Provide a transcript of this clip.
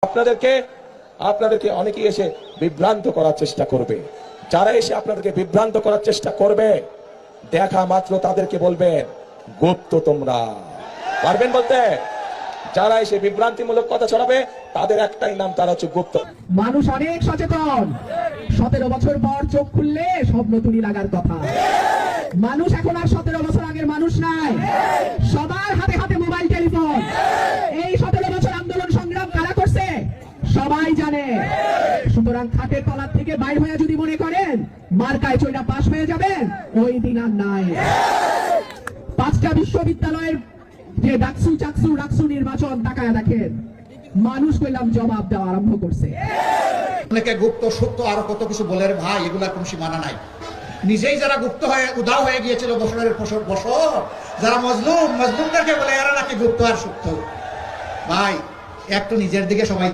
আপনাদেরকে আপনাদেরকে অনেকেই এসে বিভ্রান্ত করার চেষ্টা করবে। যারা এসে আপনাদেরকে বিভ্রান্ত করার চেষ্টা করবে, দেখা মাত্র তাদেরকে বলবেন গুপ্ত তোমরা। পারবেন বলতে? যারা এসে বিভ্রান্তিমূলক কথা ছড়াবে তাদের একটাই নাম, তারা হচ্ছে গুপ্ত। মানুষ অনেক সচেতন। 17 বছর পর চোখ খুললে সব নতুনই লাগার কথা। মানুষ এখন আর 17 বছর আগের মানুষ নাই। সবার হাতে হাতে মোবাইল টেলিফোন। এই 17 বছর আন্দোলন সংগ্রাম কারা করছে সবাই জানে। সুতরাং খাটের তলার থেকে বাইর হয়ে যদি মনে করেন মার্কায় চইটা পাশ হয়ে যাবেন, ওই দিন আর নাই। 5টা বিশ্ববিদ্যালয়ের যে ডাকসু চাকসু রাকসু নির্বাচন তাকায় দেখেন, মানুষ কইলাম জবাব দেওয়া আরম্ভ করছে। অনেকে গুপ্ত সত্য আরো কত কিছু বলে, ভাই এগুলার কোন সীমানা নাই। নিজেই যারা গুপ্ত হয়ে উধাও হয়ে গিয়েছিল বছরের বছর, যারা মজলুমদেরকে বলে এরা নাকি গুপ্ত আর সত্য। ভাই একটু নিজের দিকে সবাই